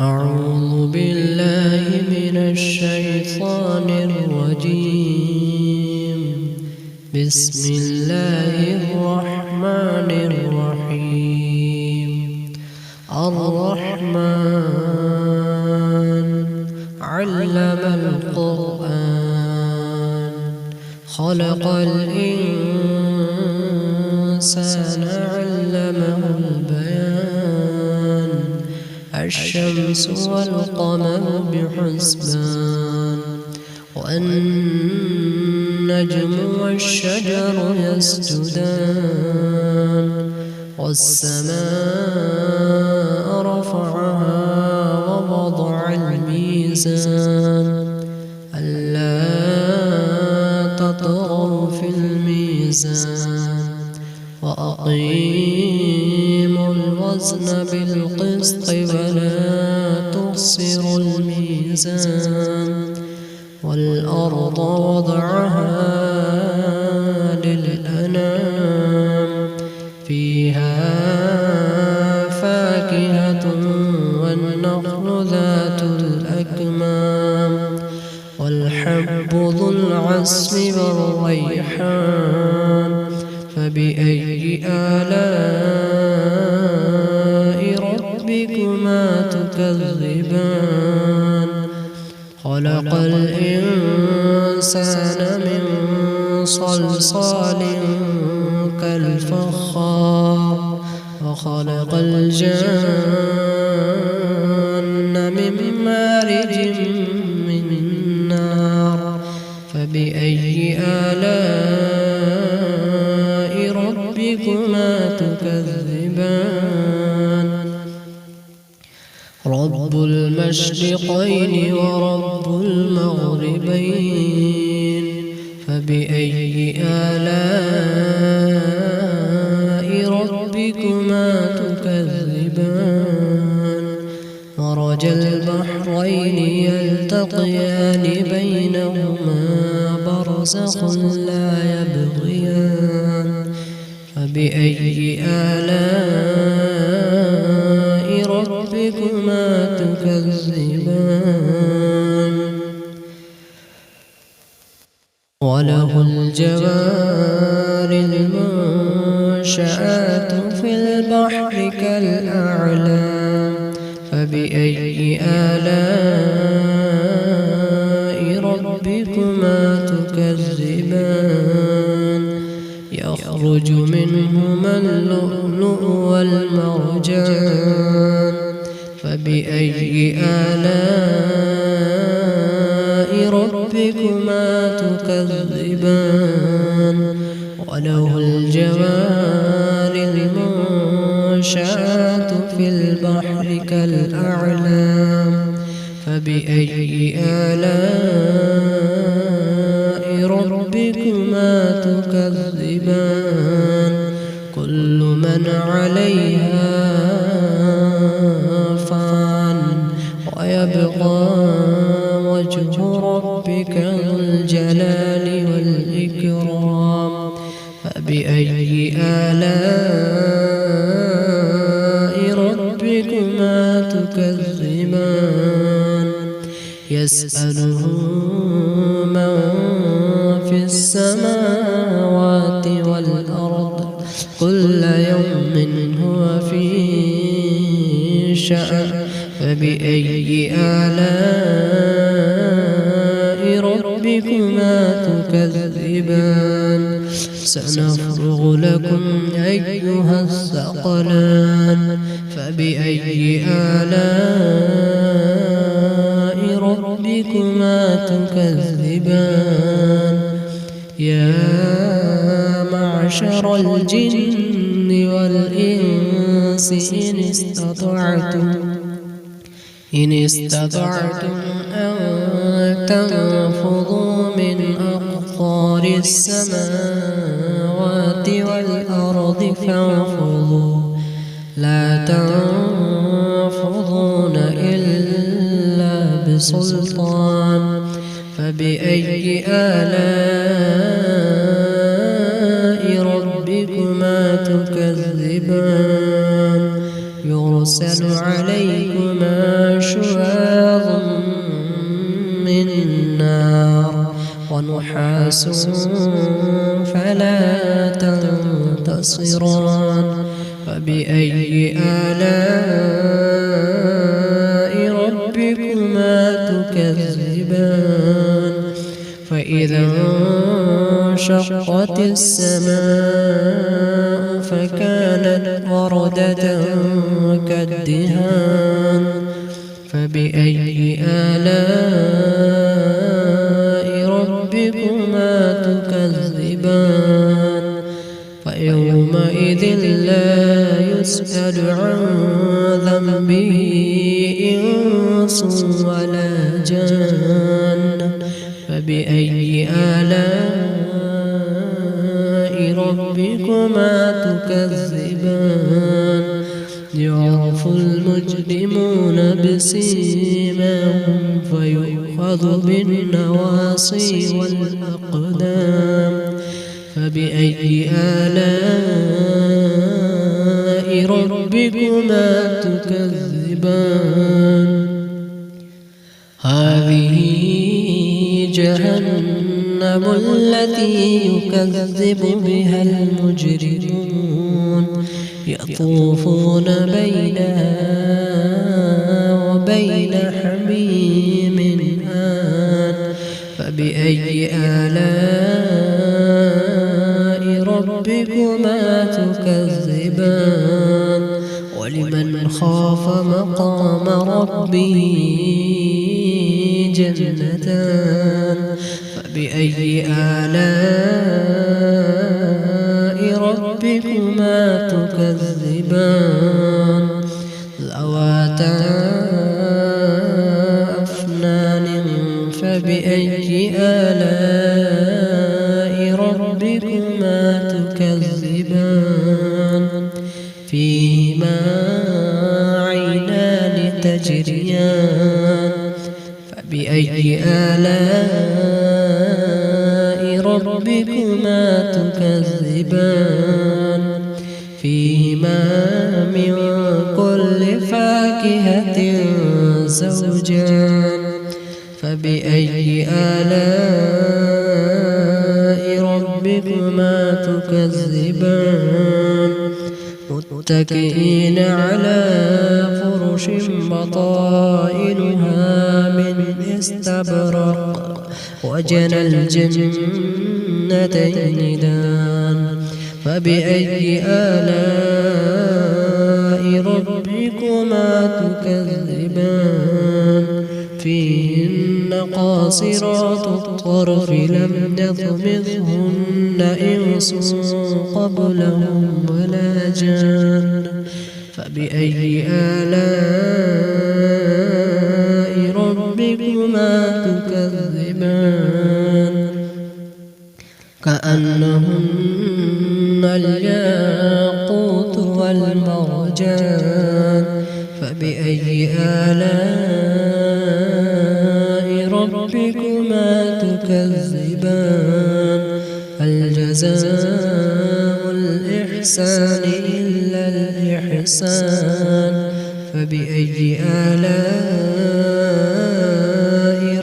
أعوذ بالله من الشيطان الرجيم. بسم الله الرحمن الرحيم. الرحمن علم القرآن خلق الإنسان علمه البيان. الشمس والقمر بحسبان والنجم والشجر يسجدان والسماء رفعها ووضع الميزان ألا تطغوا في الميزان وأقيموا الوزن بالقسط ولا تخسروا الميزان والأرض وضعها للأنام فيها فاكهة والنخل ذات الأكمام والحب ذو العصف والريحان. فبأي آلاء ربكما تكذبان؟ خلق الإنسان من صلصال كالفخار وخلق الجن من مارج من نار. فبأي آلاء ربكما تكذبان؟ رب المشرقين ورب المغربين. فبأي آلاء ربكما تكذبان؟ مرج البحرين يلتقيان بينهما برزخ لا يبغيان. فبأي آلاء ربكما تكذبان؟ وله الجوار المنشآت في البحر كالأعلام. فبأي آلاء ربكما تكذبان؟ يخرج منهما اللؤلؤ والمرجان. فبأي آلاء ربكما تكذبان؟ وله الجوار المنشآت في البحر كالأعلام. فبأي آلاء ربكما تكذبان؟ كل من عليها فان ويبقى وجه ربك ذو الجلال والإكرام. فبأي آلاء ربكما تكذبان؟ يسأله من في السماوات والأرض كل يوم هو في شأن. فبأي آلاء ربكما تكذبان؟ سنفرغ لكم أيها الثقلان. فبأي آلاء ربكما تكذبان؟ يا معشر الجن والإنس إن استطعتم أن تنفضوا من أقطار السماوات والأرض فانفضوا لا تنفضون إلا بسلطان. فبأي آلاء ربكما تكذبان؟ يرسل عليكما شواظ من نار ونحاس فلا تنتصران فبأي آلاء ربكما تكذبان فإذا انشقت السماء فكانت وردة كالدهان فبأي آلاء ربكما تكذبان فيومئذ لا يسأل عن ذنبه إنس ولا جان فبأي آلاء ربكما تكذبان يعرف المجرمون بسيماهم فيؤخذ بالنواصي والأقدام فبأي آلاء ربكما تكذبان هذه جهنم التي يكذب بها المجرمون يطوفون بينها وبين حميم آن فبأي آلاء ربكما تكذبان ولمن خاف مقام ربه جنتان فبأي آلاء ربكما تكذبان ذواتا أفنان فبأي آلاء ربكما تكذبان فيهما عينان تجريان فبأي آلاء ربكما تكذبان فيهما من كل فاكهة زوجان فبأي آلاء ربكما تكذبان متكئين على فرش بطائنها من استبرق وجنى الجنتين دان فبأي آلاء ربكما تكذبان فيهن قاصرات الطرف لم يطمثهن إنس قبلهم ولا جان فبأي آلاء ربكما تكذبان كأنهن الياقوت والمرجان فبأي آلاء ربكما تكذبان هل جزاء الإحسان إلا الإحسان فبأي آلاء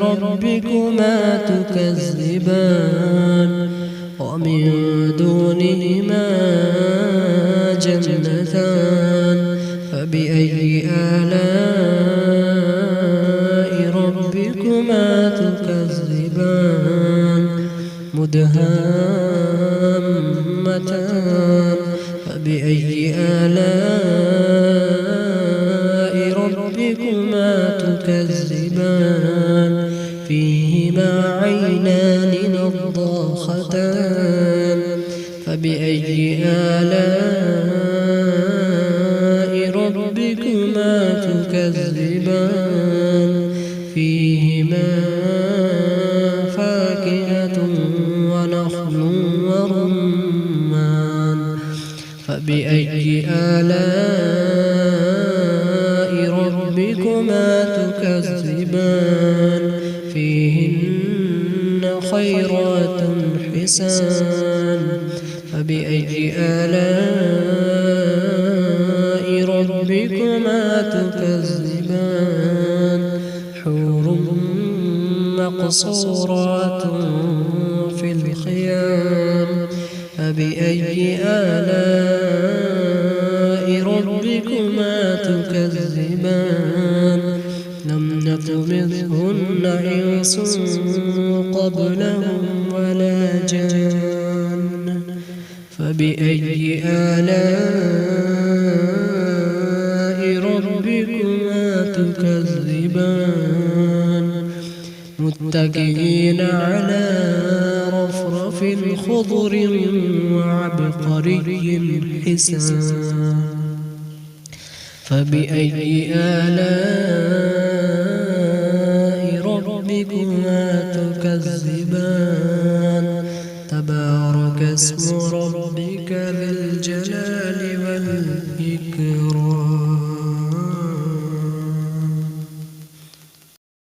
ربكما تكذبان ومن دونهما جنتان فبأي آلاء ربكما تكذبان مدهامتان فبأي آلاء ربكما تكذبان فيهما عينان نضاختان فبأي آلاء ربكما تكذبان فيهما فاكهة ونخل ورمان فبأي آلاء ربكما تكذبان فيهن خيرات حسان فبأي آلاء ربكما تكذبان تكذبان حور مقصورات في الخيام فبأي آلاء ربكما تكذبان لم يطمثهن إنس قبلهم ولا جان فبأي آلاء ربكما تكذبان متكئين على رفرف خضر وعبقري حسان فبأي آلاء ربكما تكذبان تبارك اسم ربك ذي